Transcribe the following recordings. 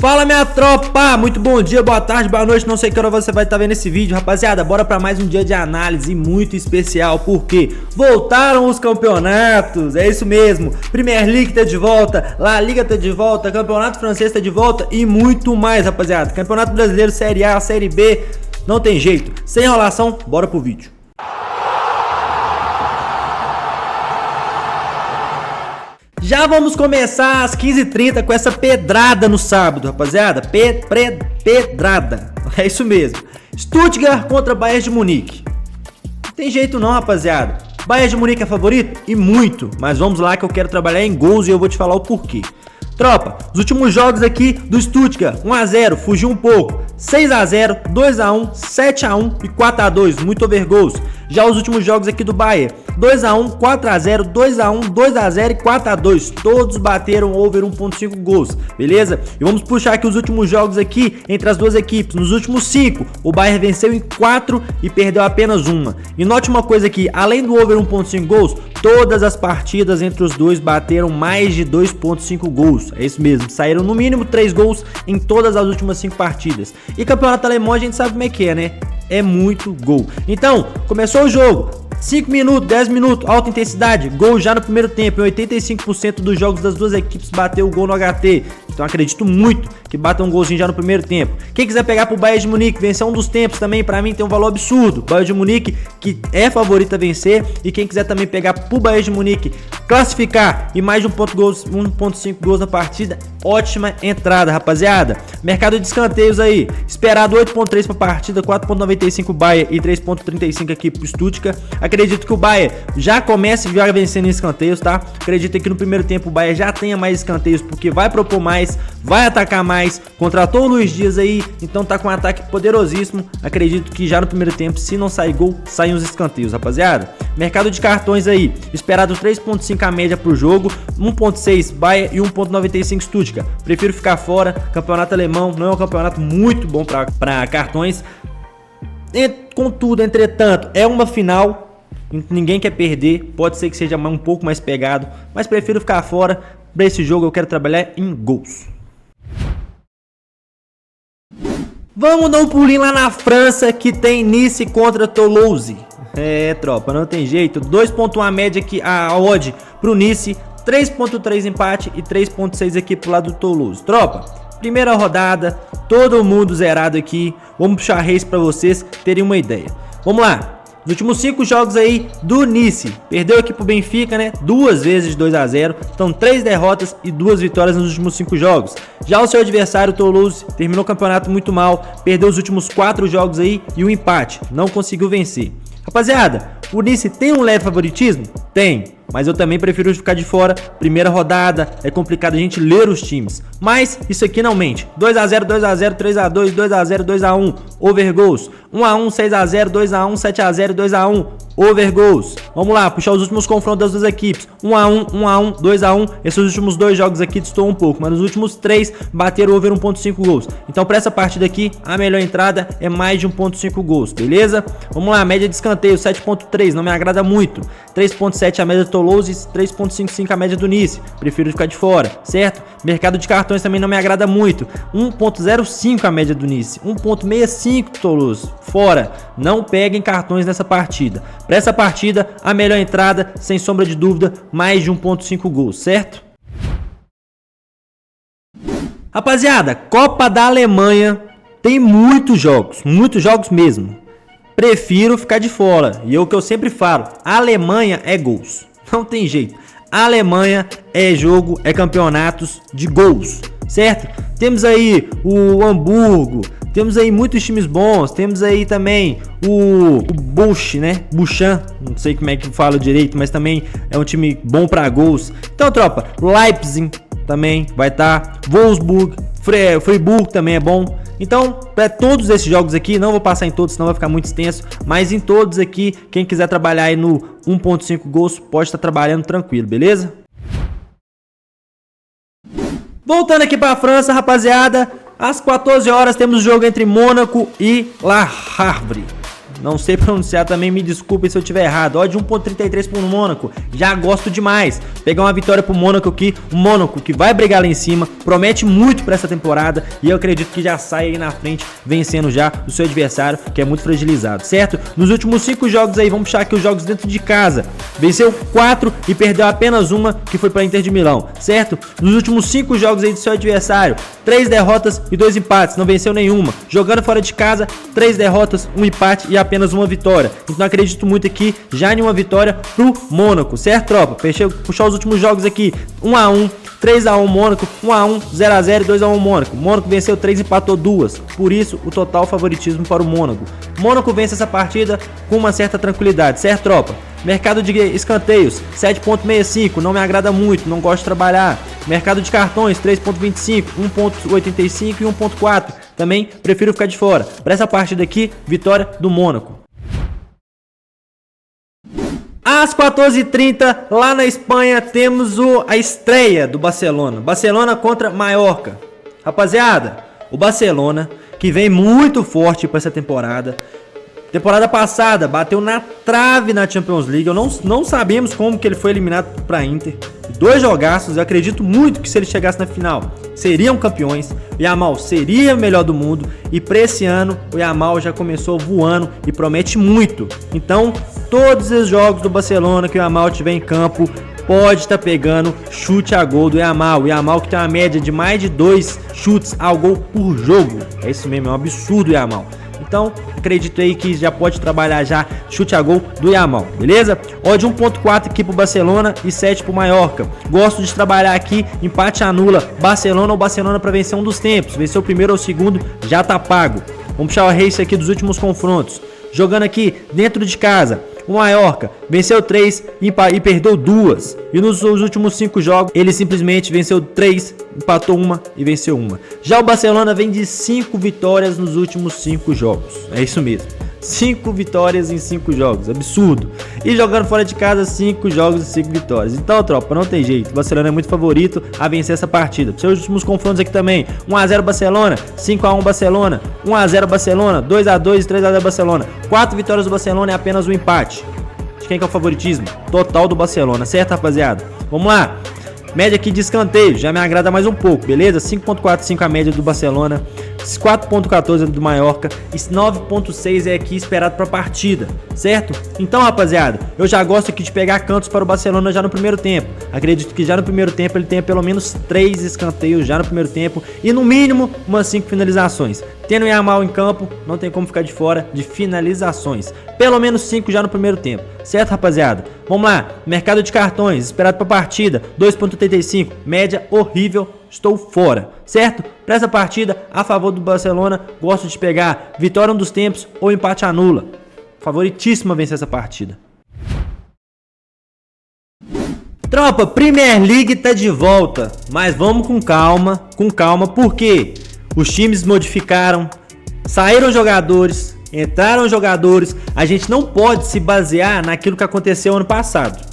Fala minha tropa, muito bom dia, boa tarde, boa noite, não sei que hora você vai estar vendo esse vídeo, rapaziada. Bora para mais um dia de análise muito especial, porque voltaram os campeonatos, é isso mesmo. Premier League tá de volta, La Liga tá de volta, Campeonato Francês tá de volta e muito mais, rapaziada. Campeonato Brasileiro, Série A, Série B, não tem jeito. Sem enrolação, bora pro vídeo. Já vamos começar às 15h30 com essa pedrada no sábado, rapaziada. Pedrada. É isso mesmo. Stuttgart contra Bayern de Munique. Não tem jeito não, rapaziada. Bayern de Munique é favorito? E muito. Mas vamos lá que eu quero trabalhar em gols e eu vou te falar o porquê. Tropa, os últimos jogos aqui do Stuttgart, 1-0, fugiu um pouco, 6-0, 2-1, 7-1 e 4-2, muito over gols. Já os últimos jogos aqui do Bayern, 2-1, 4-0, 2-1, 2-0 e 4-2, todos bateram over 1.5 gols, beleza? E vamos puxar aqui os últimos jogos aqui entre as duas equipes. Nos últimos 5, o Bayern venceu em 4 e perdeu apenas uma. E note uma coisa aqui, além do over 1.5 gols, todas as partidas entre os dois bateram mais de 2.5 gols. É isso mesmo, saíram no mínimo 3 gols em todas as últimas 5 partidas. E campeonato alemão a gente sabe como é que é, né? É muito gol. Então, começou o jogo, 5 minutos, 10 minutos, alta intensidade, gol já no primeiro tempo. Em 85% dos jogos das duas equipes bateu o gol no HT. Então acredito muito que bata um golzinho já no primeiro tempo. Quem quiser pegar pro Bayern de Munique, vencer um dos tempos também, pra mim tem um valor absurdo. Bayern de Munique, que é favorito a vencer. E quem quiser também pegar pro Bayern de Munique, classificar e mais de 1.5 gols na partida, ótima entrada, rapaziada. Mercado de escanteios aí, esperado 8.3 pra partida, 4.95 Bayern e 3.35 aqui pro Stuttgart. Acredito que o Bayern já comece já vencendo em escanteios, tá? Acredito que no primeiro tempo o Bayern já tenha mais escanteios, porque vai propor mais, vai atacar mais, contratou o Luiz Dias aí, então tá com um ataque poderosíssimo. Acredito que já no primeiro tempo, se não sair gol, saem os escanteios, rapaziada. Mercado de cartões aí, esperado 3.5 a média pro jogo, 1.6 Bayern e 1.95 Stuttgart. Prefiro ficar fora, campeonato alemão não é um campeonato muito bom para cartões. Contudo, entretanto, é uma final, ninguém quer perder, pode ser que seja um pouco mais pegado, mas prefiro ficar fora. Para esse jogo eu quero trabalhar em gols. Vamos dar um pulinho lá na França, que tem Nice contra Toulouse. É, tropa, não tem jeito. 2.1 a média aqui, a odd pro Nice, 3.3 empate e 3.6 aqui pro lado do Toulouse. Tropa, primeira rodada, todo mundo zerado aqui. Vamos puxar race para vocês terem uma ideia. Vamos lá. Nos últimos 5 jogos aí do Nice, perdeu aqui pro Benfica, né? 2 vezes 2-0, então 3 derrotas e 2 vitórias nos últimos 5 jogos. Já o seu adversário, o Toulouse, terminou o campeonato muito mal, perdeu os últimos 4 jogos aí e um empate, não conseguiu vencer. Rapaziada, o Nice tem um leve favoritismo? Tem, mas eu também prefiro ficar de fora. Primeira rodada, é complicado a gente ler os times, mas isso aqui não mente. 2-0, 2-0, 3-2, 2-0, 2-1, over goals. 1-1, 6-0, 2-1, 7-0, 2-1, over goals. Vamos lá, puxar os últimos confrontos das duas equipes. 1-1, 1-1, 2-1. Esses últimos 2 jogos aqui destoam um pouco, mas nos últimos 3 bateram over 1.5 gols. Então para essa partida aqui, a melhor entrada é mais de 1.5 gols, beleza? Vamos lá, média de escanteio 7.3, não me agrada muito. 3.7 a média do Toulouse, 3.55 a média do Nice. Prefiro ficar de fora, certo? Mercado de cartões também não me agrada muito. 1.05 a média do Nice, 1.65 do Toulouse. Fora, não peguem cartões nessa partida. Para essa partida, a melhor entrada, sem sombra de dúvida, mais de 1.5 gols, certo? Rapaziada, Copa da Alemanha tem muitos jogos mesmo. Prefiro ficar de fora. E é o que eu sempre falo, a Alemanha é gols. Não tem jeito. A Alemanha é jogo, é campeonatos de gols, certo? Temos aí o Hamburgo, temos aí muitos times bons, temos aí também o Busch, né? Buchan, não sei como é que fala direito, mas também é um time bom para gols. Então, tropa, Leipzig também vai estar, Wolfsburg, Freiburg também é bom. Então, para todos esses jogos aqui, não vou passar em todos, senão vai ficar muito extenso, mas em todos aqui, quem quiser trabalhar aí no 1.5 gols, pode estar trabalhando tranquilo, beleza? Voltando aqui para a França, rapaziada, às 14 horas temos o jogo entre Mônaco e La Havre. não sei pronunciar também, me desculpem se eu estiver errado. Odd 1.33 pro Mônaco, já gosto demais. Pegar uma vitória pro Mônaco aqui, o Mônaco que vai brigar lá em cima, promete muito pra essa temporada e eu acredito que já sai aí na frente vencendo já o seu adversário, que é muito fragilizado, certo? Nos últimos 5 jogos aí, vamos puxar aqui os jogos dentro de casa. Venceu 4 e perdeu apenas uma, que foi pra Inter de Milão, certo? Nos últimos 5 jogos aí do seu adversário, 3 derrotas e 2 empates, não venceu nenhuma. Jogando fora de casa, 3 derrotas, 1 empate e apenas uma vitória. Então acredito muito aqui já em uma vitória pro Mônaco, certo, tropa? Puxar os últimos jogos aqui, 1-1, 3-1 Mônaco, 1-1, 0-0 e 2-1 Mônaco. Mônaco venceu 3 e empatou 2, por isso o total favoritismo para o Mônaco. Mônaco vence essa partida com uma certa tranquilidade, certo, tropa? Mercado de escanteios, 7.65, não me agrada muito, não gosto de trabalhar. Mercado de cartões, 3.25, 1.85 e 1.4, também prefiro ficar de fora. Para essa partida aqui, vitória do Mônaco. Às 14h30, lá na Espanha, temos a estreia do Barcelona. Barcelona contra Mallorca. Rapaziada, o Barcelona, que vem muito forte para essa temporada. Temporada passada, bateu na trave na Champions League. Não sabemos como que ele foi eliminado para a Inter. 2 jogaços, eu acredito muito que se ele chegasse na final, seriam campeões. O Yamal seria o melhor do mundo. E para esse ano, o Yamal já começou voando e promete muito. Então, todos os jogos do Barcelona que o Yamal tiver em campo, pode estar pegando chute a gol do Yamal. O Yamal que tem uma média de mais de 2 chutes ao gol por jogo. É isso mesmo, é um absurdo o Yamal. Então, acredito aí que já pode trabalhar já chute a gol do Yamal, beleza? Odd 1.4 aqui pro Barcelona e 7 pro Mallorca. Gosto de trabalhar aqui, empate anula, Barcelona ou Barcelona para vencer um dos tempos. Vencer o primeiro ou o segundo, já tá pago. Vamos puxar o race aqui dos últimos confrontos. Jogando aqui dentro de casa, o Mallorca venceu 3 e perdeu 2. E nos últimos 5 jogos, ele simplesmente venceu 3, empatou 1 e venceu 1. Já o Barcelona vem de 5 vitórias nos últimos 5 jogos. É isso mesmo. 5 vitórias em 5 jogos, absurdo. E jogando fora de casa, 5 jogos e 5 vitórias. Então, tropa, não tem jeito. O Barcelona é muito favorito a vencer essa partida. Seus últimos confrontos aqui também: 1-0 Barcelona, 5-1 Barcelona, 1-0 Barcelona, 2-2 e 3-0 Barcelona. 4 vitórias do Barcelona e apenas um empate. De quem que é o favoritismo? Total do Barcelona, certo, rapaziada? Vamos lá. Média aqui de escanteio, já me agrada mais um pouco, beleza? 5.45 a média do Barcelona, 4.14 do Mallorca e 9.6 é aqui esperado para a partida, certo? Então, rapaziada, eu já gosto aqui de pegar cantos para o Barcelona já no primeiro tempo. Acredito que já no primeiro tempo ele tenha pelo menos 3 escanteios já no primeiro tempo e no mínimo umas 5 finalizações. Tendo o Yamal em campo, não tem como ficar de fora de finalizações. Pelo menos 5 já no primeiro tempo, certo, rapaziada? Vamos lá, mercado de cartões, esperado para a partida, 2.85, média horrível, estou fora, certo? Para essa partida, a favor do Barcelona, gosto de pegar vitória um dos tempos ou empate anula. Favoritíssimo a vencer essa partida. Tropa, Premier League tá de volta, mas vamos com calma, porque os times modificaram, saíram jogadores, entraram jogadores, a gente não pode se basear naquilo que aconteceu ano passado.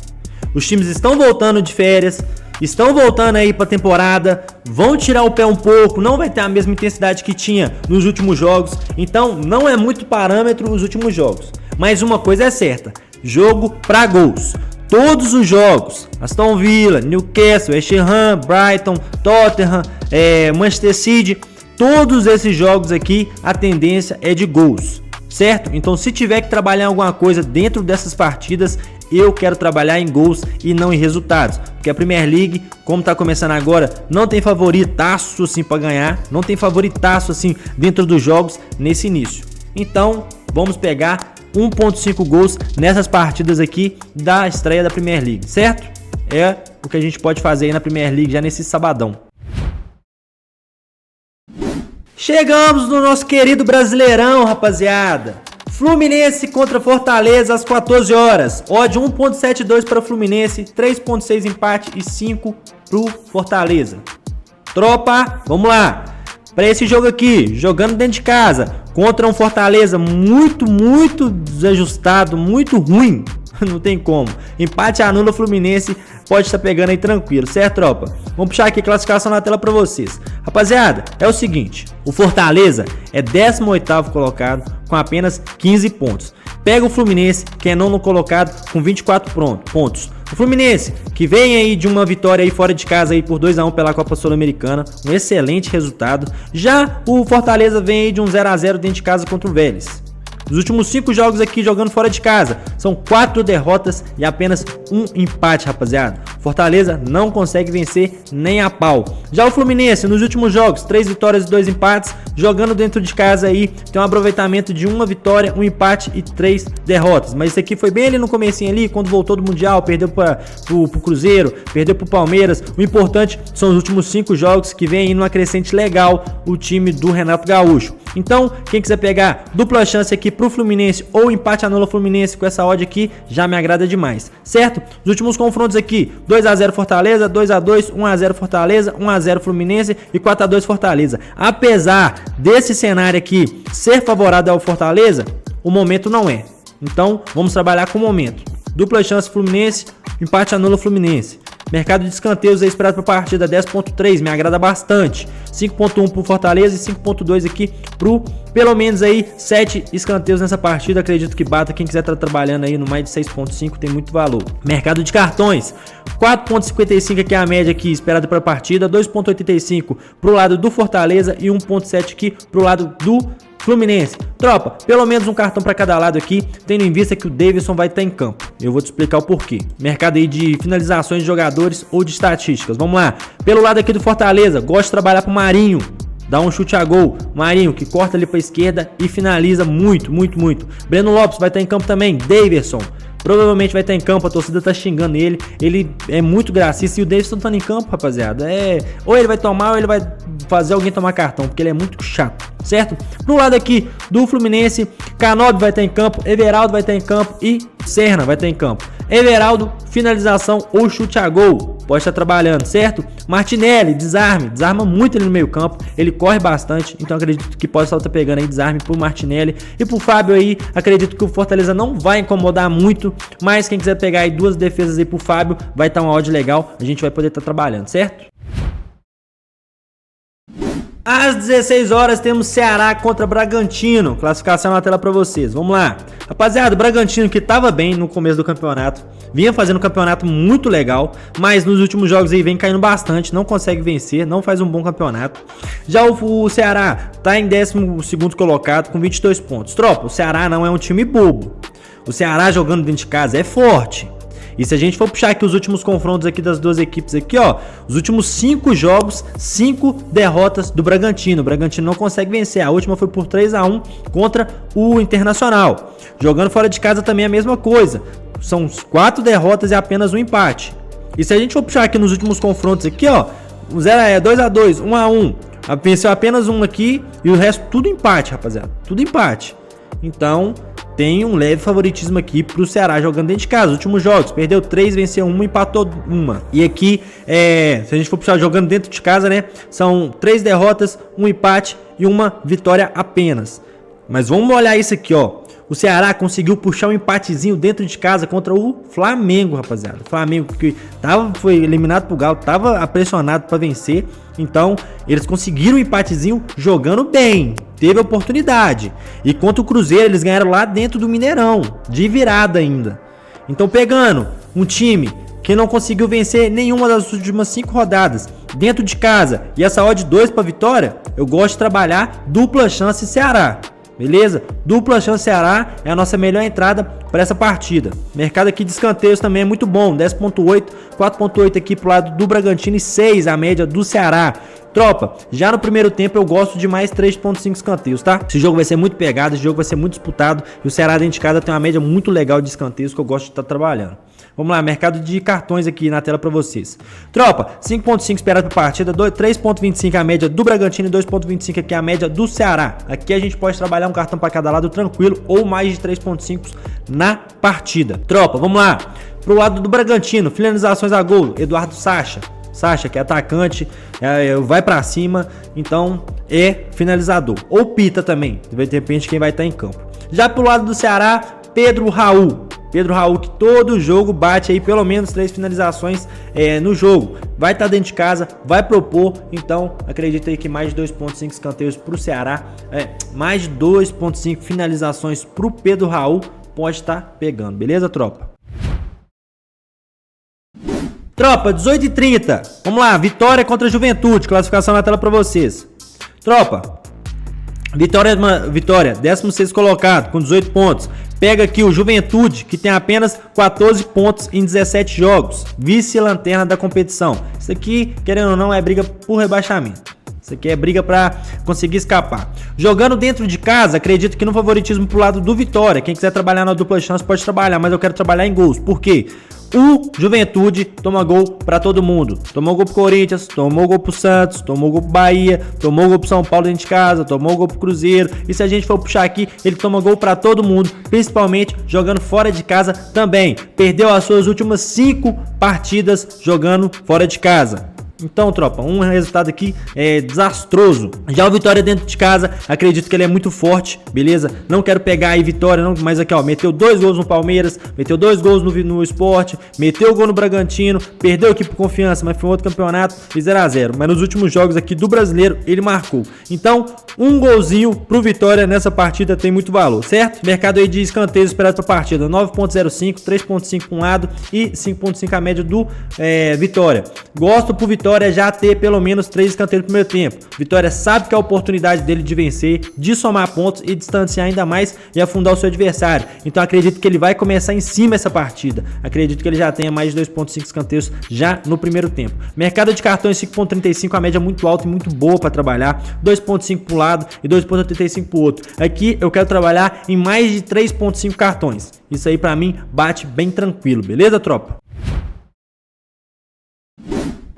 Os times estão voltando de férias, estão voltando aí pra temporada, vão tirar o pé um pouco, não vai ter a mesma intensidade que tinha nos últimos jogos, então não é muito parâmetro os últimos jogos. Mas uma coisa é certa, jogo pra gols. Todos os jogos, Aston Villa, Newcastle, West Ham, Brighton, Tottenham, Manchester City, todos esses jogos aqui a tendência é de gols, certo? Então se tiver que trabalhar em alguma coisa dentro dessas partidas, eu quero trabalhar em gols e não em resultados, porque a Premier League, como tá começando agora, não tem favoritaço assim para ganhar, não tem favoritaço assim dentro dos jogos nesse início. Então vamos pegar 1.5 gols nessas partidas aqui da estreia da Premier League, certo? É o que a gente pode fazer aí na Premier League já nesse sabadão. Chegamos no nosso querido Brasileirão, rapaziada. Fluminense contra Fortaleza às 14 horas. Odd 1.72 para o Fluminense, 3.6 empate e 5 para o Fortaleza. Tropa, vamos lá. Para esse jogo aqui, jogando dentro de casa, contra um Fortaleza muito desajustado, muito ruim. Não tem como. Empate anula o Fluminense, pode estar pegando aí tranquilo, certo, tropa? Vamos puxar aqui a classificação na tela pra vocês. Rapaziada, é o seguinte, o Fortaleza é 18º colocado com apenas 15 pontos. Pega o Fluminense, que é nono colocado com 24 pontos. O Fluminense, que vem aí de uma vitória aí fora de casa aí por 2-1 pela Copa Sul-Americana, um excelente resultado. Já o Fortaleza vem aí de um 0-0 dentro de casa contra o Vélez. Os últimos 5 jogos aqui jogando fora de casa são 4 derrotas e apenas um empate, rapaziada. Fortaleza não consegue vencer nem a pau. Já o Fluminense, nos últimos jogos, 3 vitórias e 2 empates, jogando dentro de casa aí, tem um aproveitamento de 1 vitória, 1 empate e 3 derrotas. Mas isso aqui foi bem ali no comecinho ali, quando voltou do Mundial, perdeu pro Cruzeiro, perdeu pro Palmeiras. O importante são os últimos 5 jogos que vem aí numa crescente legal o time do Renato Gaúcho. Então, quem quiser pegar dupla chance aqui pro Fluminense ou empate anula o Fluminense com essa odd aqui, já me agrada demais, certo? Os últimos confrontos aqui, 2-0 Fortaleza, 2-2, 1-0 Fortaleza, 1-0 Fluminense e 4-2 Fortaleza. Apesar desse cenário aqui ser favorável ao Fortaleza, o momento não é. Então, vamos trabalhar com o momento. Dupla chance Fluminense, empate anula o Fluminense. Mercado de escanteios é esperado para a partida 10.3, me agrada bastante. 5.1 pro Fortaleza e 5.2 aqui pro pelo menos aí 7 escanteios nessa partida. Acredito que bata. Quem quiser estar trabalhando aí no mais de 6.5 tem muito valor. Mercado de cartões, 4.55 aqui é a média aqui esperada para a partida, 2.85 pro lado do Fortaleza e 1.7 aqui pro lado do Fluminense. Tropa, pelo menos um cartão para cada lado aqui, tendo em vista que o Davidson vai estar em campo. Eu vou te explicar o porquê. Mercado aí de finalizações de jogadores ou de estatísticas. Vamos lá. Pelo lado aqui do Fortaleza, gosto de trabalhar pro Marinho. Dá um chute a gol. Marinho que corta ali para esquerda e finaliza muito. Breno Lopes vai estar em campo também. Davidson provavelmente vai estar em campo, a torcida tá xingando ele. Ele é muito gracista e o Davidson tá em campo, rapaziada. Ou ele vai tomar ou ele vai fazer alguém tomar cartão, porque ele é muito chato, certo? Pro lado aqui do Fluminense, Canóbio vai estar em campo, Everaldo vai estar em campo e Serna vai estar em campo. Everaldo, finalização ou chute a gol, pode estar trabalhando, certo? Martinelli, desarma muito ele no meio campo, ele corre bastante, então acredito que pode estar pegando aí desarme pro Martinelli. E pro Fábio aí, acredito que o Fortaleza não vai incomodar muito, mas quem quiser pegar aí 2 defesas aí pro Fábio, vai estar uma odd legal, a gente vai poder estar trabalhando, certo? Às 16 horas temos Ceará contra Bragantino, classificação na tela pra vocês, vamos lá. Rapaziada, o Bragantino que tava bem no começo do campeonato, vinha fazendo um campeonato muito legal, mas nos últimos jogos aí vem caindo bastante, não consegue vencer, não faz um bom campeonato. Já o Ceará tá em 12º colocado com 22 pontos. Tropa, o Ceará não é um time bobo, o Ceará jogando dentro de casa é forte. E se a gente for puxar aqui os últimos confrontos aqui das duas equipes aqui, ó, os últimos 5 jogos, 5 derrotas do Bragantino. O Bragantino não consegue vencer. A última foi por 3-1 contra o Internacional. Jogando fora de casa também é a mesma coisa. São 4 derrotas e apenas um empate. E se a gente for puxar aqui nos últimos confrontos aqui, ó, o 2-2, 1-1. Venceu apenas um aqui e o resto tudo empate, rapaziada. Tudo empate. Então, tem um leve favoritismo aqui pro Ceará jogando dentro de casa. Os últimos jogos, perdeu 3, venceu 1, empatou 1. E aqui, se a gente for puxar jogando dentro de casa, né? São 3 derrotas, 1 empate e 1 vitória apenas. Mas vamos olhar isso aqui, ó. O Ceará conseguiu puxar um empatezinho dentro de casa contra o Flamengo, rapaziada. O Flamengo que foi eliminado pro Galo, tava pressionado para vencer. Então, eles conseguiram um empatezinho jogando bem. Teve oportunidade. E contra o Cruzeiro, eles ganharam lá dentro do Mineirão, de virada ainda. Então, pegando um time que não conseguiu vencer nenhuma das últimas 5 rodadas dentro de casa e essa odd 2 para vitória, eu gosto de trabalhar dupla chance Ceará. Beleza? Dupla chance Ceará é a nossa melhor entrada para essa partida. Mercado aqui de escanteios também é muito bom. 10.8, 4.8 aqui pro lado do Bragantino e 6 a média do Ceará. Tropa, já no primeiro tempo eu gosto de mais 3.5 escanteios, tá? Esse jogo vai ser muito pegado, esse jogo vai ser muito disputado. E o Ceará dentro de casa tem uma média muito legal de escanteios que eu gosto de estar trabalhando. Vamos lá, mercado de cartões aqui na tela para vocês. Tropa, 5.5 esperado para partida, 3.25 a média do Bragantino e 2.25 aqui a média do Ceará. Aqui a gente pode trabalhar um cartão para cada lado tranquilo ou mais de 3.5 na partida. Tropa, vamos lá. Pro lado do Bragantino, finalizações a gol, Eduardo Sacha, que é atacante, vai pra cima, então é finalizador. Ou Pita também, de repente quem vai estar em campo. Já pro lado do Ceará, Pedro Raul Pedro Raul, que todo jogo bate aí pelo menos 3 finalizações no jogo. Vai estar dentro de casa, vai propor, então acredito aí que mais de 2.5 escanteios pro Ceará, mais de 2.5 finalizações pro Pedro Raul pode estar pegando, beleza, tropa? Tropa, 18h30, vamos lá, Vitória contra Juventude, classificação na tela pra vocês. Tropa, Vitória, 16º colocado, com 18 pontos. Pega aqui o Juventude, que tem apenas 14 pontos em 17 jogos. Vice-lanterna da competição. Isso aqui, querendo ou não, é briga por rebaixamento. Isso aqui é briga pra conseguir escapar. Jogando dentro de casa, acredito que no favoritismo pro lado do Vitória. Quem quiser trabalhar na dupla chance pode trabalhar, mas eu quero trabalhar em gols. Por quê? O Juventude toma gol pra todo mundo. Tomou gol pro Corinthians, tomou gol pro Santos, tomou gol pro Bahia, tomou gol pro São Paulo dentro de casa, tomou gol pro Cruzeiro. E se a gente for puxar aqui, ele toma gol pra todo mundo, principalmente jogando fora de casa também. Perdeu as suas últimas 5 partidas jogando fora de casa. Então, tropa, um resultado aqui desastroso. Já o Vitória dentro de casa, acredito que ele é muito forte, beleza? Não quero pegar aí Vitória, não, mas aqui ó, meteu 2 gols no Palmeiras, meteu 2 gols no Sport, meteu o gol no Bragantino, perdeu aqui por Confiança, mas foi um outro campeonato e 0x0. Mas nos últimos jogos aqui do Brasileiro, ele marcou. Então, um golzinho pro Vitória nessa partida tem muito valor, certo? Mercado aí de escanteios esperado pra partida, 9.05, 3.5 pra um lado e 5.5 a média do Vitória. Gosto pro Vitória já ter pelo menos 3 escanteios no primeiro tempo. Vitória sabe que é a oportunidade dele de vencer, de somar pontos e distanciar ainda mais e afundar o seu adversário. Então acredito que ele vai começar em cima essa partida. Acredito que ele já tenha mais de 2.5 escanteios já no primeiro tempo. Mercado de cartões 5.35, a média muito alta e muito boa para trabalhar. 2.5 para um lado e 2.85 para o outro. Aqui eu quero trabalhar em mais de 3.5 cartões. Isso aí para mim bate bem tranquilo, beleza, tropa?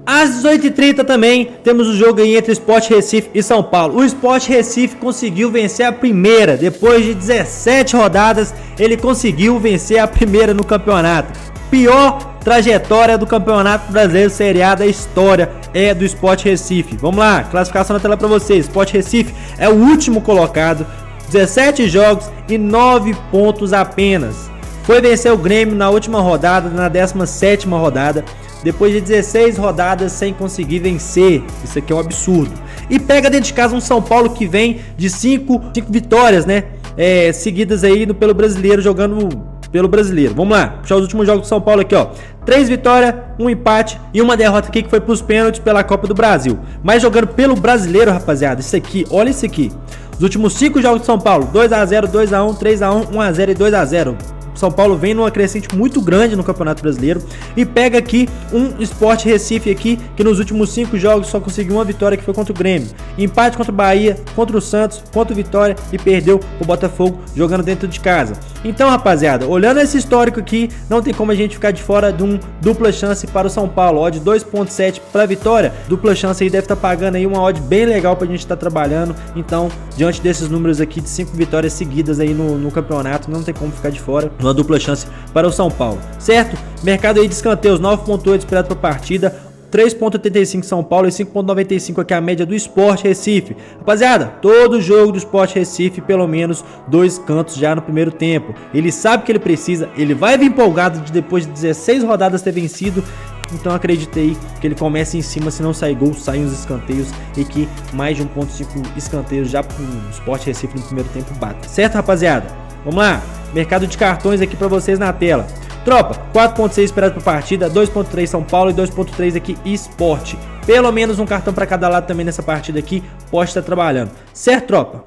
Às 18h30 também temos o jogo aí entre Sport Recife e São Paulo. O Sport Recife conseguiu vencer a primeira. Depois de 17 rodadas, ele conseguiu vencer a primeira no campeonato. Pior trajetória do Campeonato Brasileiro Série A da história é do Sport Recife. Vamos lá, classificação na tela para vocês. Sport Recife é o último colocado, 17 jogos e 9 pontos apenas. Foi vencer o Grêmio na última rodada, na 17ª rodada. Depois de 16 rodadas sem conseguir vencer. Isso aqui é um absurdo. E pega dentro de casa um São Paulo que vem de 5 vitórias, né? Seguidas aí pelo Brasileiro, jogando pelo Brasileiro. Vamos lá, puxar os últimos jogos do São Paulo aqui, ó. 3 vitórias, 1 empate e uma derrota aqui que foi pros pênaltis pela Copa do Brasil. Mas jogando pelo Brasileiro, rapaziada, isso aqui, olha isso aqui. Os últimos 5 jogos do São Paulo, 2x0, 2x1, 3x1, 1x0 e 2x0. São Paulo vem numa crescente muito grande no Campeonato Brasileiro e pega aqui um Sport Recife aqui que nos últimos 5 jogos só conseguiu uma vitória, que foi contra o Grêmio, empate contra o Bahia, contra o Santos, contra o Vitória e perdeu o Botafogo jogando dentro de casa. Então, rapaziada, olhando esse histórico aqui, não tem como a gente ficar de fora de um dupla chance para o São Paulo. Odd 2.7 para a vitória, dupla chance aí deve estar pagando aí uma odd bem legal para a gente estar trabalhando. Então, diante desses números aqui de 5 vitórias seguidas aí no campeonato, não tem como ficar de fora. Uma dupla chance para o São Paulo, certo? Mercado aí de escanteios, 9.8 esperado para a partida, 3.85 São Paulo e 5.95 aqui a média do Sport Recife. Rapaziada, todo jogo do Sport Recife, pelo menos 2 cantos já no primeiro tempo. Ele sabe que ele precisa, ele vai vir empolgado de depois de 16 rodadas ter vencido. Então acreditei que ele comece em cima, se não sair gol, saem os escanteios e que mais de 1.5 escanteios já pro Sport Recife no primeiro tempo bate. Certo, rapaziada? Vamos lá, mercado de cartões aqui para vocês na tela. Tropa, 4.6 esperado para partida, 2.3 São Paulo e 2.3 aqui Sport. Pelo menos um cartão para cada lado também nessa partida aqui, pode estar trabalhando. Certo, tropa?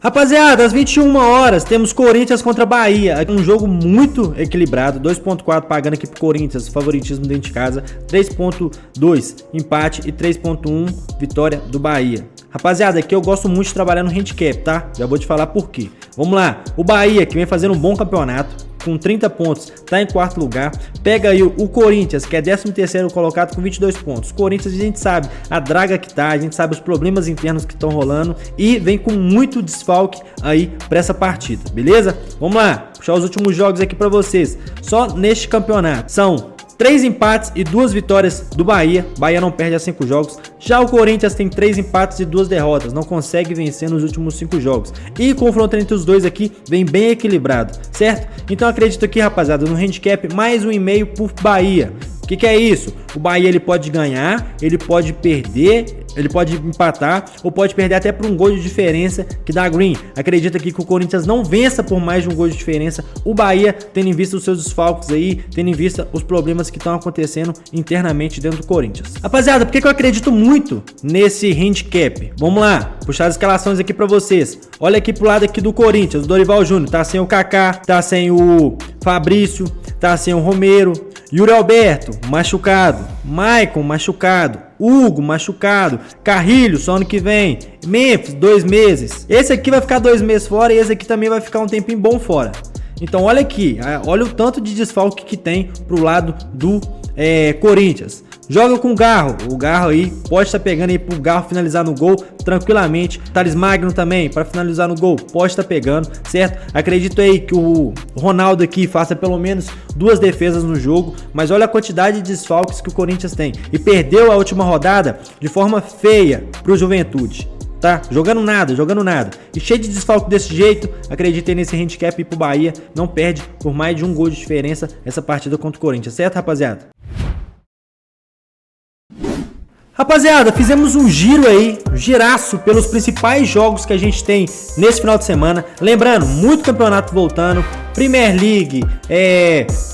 Rapaziada, às 21 horas temos Corinthians contra Bahia, um jogo muito equilibrado, 2.4 pagando aqui pro Corinthians, favoritismo dentro de casa, 3.2 empate e 3.1 vitória do Bahia. Rapaziada, aqui eu gosto muito de trabalhar no handicap, tá? Já vou te falar por quê. Vamos lá, o Bahia que vem fazendo um bom campeonato, com 30 pontos, tá em 4º lugar. Pega aí o Corinthians, que é 13º colocado com 22 pontos. Corinthians, a gente sabe a draga que tá, a gente sabe os problemas internos que estão rolando e vem com muito desfalque aí pra essa partida, beleza? Vamos lá, puxar os últimos jogos aqui pra vocês. Só neste campeonato são 3 empates e 2 vitórias do Bahia. Bahia não perde há 5 jogos. Já o Corinthians tem 3 empates e 2 derrotas. Não consegue vencer nos últimos 5 jogos. E o confronto entre os dois aqui vem bem equilibrado, certo? Então acredito aqui, rapaziada, no handicap mais 1,5 por Bahia. O que é isso? O Bahia ele pode ganhar, ele pode perder, ele pode empatar ou pode perder até por um gol de diferença que dá green. Acredita aqui que o Corinthians não vença por mais de um gol de diferença. O Bahia, tendo em vista os seus desfalques aí, tendo em vista os problemas que estão acontecendo internamente dentro do Corinthians. Rapaziada, por que eu acredito muito nesse handicap? Vamos lá, puxar as escalações aqui pra vocês. Olha aqui pro lado aqui do Corinthians, o Dorival Júnior tá sem o Kaká, tá sem o Fabrício, tá sem o Romero, Yuri Alberto, machucado, Maicon, machucado, Hugo, machucado, Carrilho, só ano que vem, Memphis, 2 meses. Esse aqui vai ficar 2 meses fora e esse aqui também vai ficar um tempinho bom fora. Então olha aqui, olha o tanto de desfalque que tem pro lado do Corinthians. Joga com o Garro aí pode estar pegando aí pro Garro finalizar no gol tranquilamente. Thales Magno também para finalizar no gol, pode estar pegando, certo? Acredito aí que o Ronaldo aqui faça pelo menos 2 defesas no jogo, mas olha a quantidade de desfalques que o Corinthians tem. E perdeu a última rodada de forma feia pro Juventude. Tá? Jogando nada. E cheio de desfalque desse jeito, acreditei nesse handicap pro Bahia. Não perde por mais de um gol de diferença essa partida contra o Corinthians, certo, rapaziada? Rapaziada, fizemos um giro aí, um giraço pelos principais jogos que a gente tem nesse final de semana. Lembrando, muito campeonato voltando, Premier League,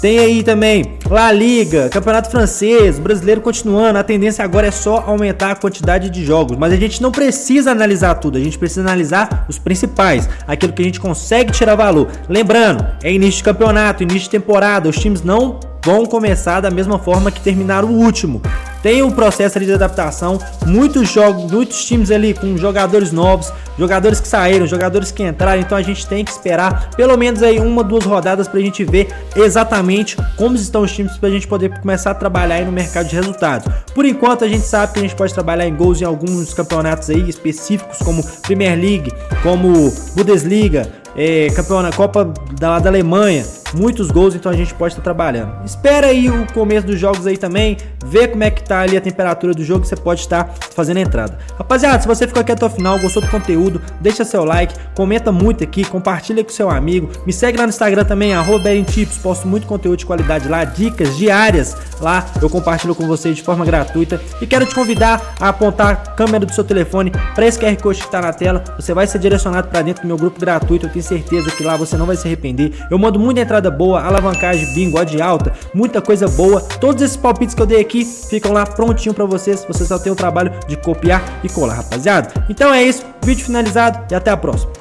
tem aí também La Liga, Campeonato Francês, brasileiro continuando. A tendência agora é só aumentar a quantidade de jogos, mas a gente não precisa analisar tudo, a gente precisa analisar os principais, aquilo que a gente consegue tirar valor. Lembrando, é início de campeonato, início de temporada, os times não vão começar da mesma forma que terminaram o último. Tem um processo ali de adaptação, muitos times ali com jogadores novos, jogadores que saíram, jogadores que entraram, então a gente tem que esperar pelo menos aí 1 ou 2 rodadas pra gente ver exatamente como estão os times pra gente poder começar a trabalhar aí no mercado de resultados. Por enquanto a gente sabe que a gente pode trabalhar em gols em alguns campeonatos aí específicos, como Premier League, como Bundesliga, Copa da Alemanha, muitos gols, então a gente pode estar trabalhando. Espera aí o começo dos jogos aí também, ver como é que tá ali a temperatura do jogo, você pode estar fazendo a entrada. Rapaziada, se você ficou aqui até o final, gostou do conteúdo, deixa seu like, comenta muito aqui, compartilha com seu amigo, me segue lá no Instagram também, @BeringTips, posto muito conteúdo de qualidade lá, dicas diárias lá, eu compartilho com vocês de forma gratuita e quero te convidar a apontar a câmera do seu telefone para esse QR Code que está na tela, você vai ser direcionado para dentro do meu grupo gratuito, eu tenho certeza que lá você não vai se arrepender. Eu mando muita entrada boa, alavancagem, bingo, odd alta, muita coisa boa. Todos esses palpites que eu dei aqui ficam lá prontinho pra vocês. Você só tem o trabalho de copiar e colar, rapaziada. Então é isso, vídeo finalizado e até a próxima.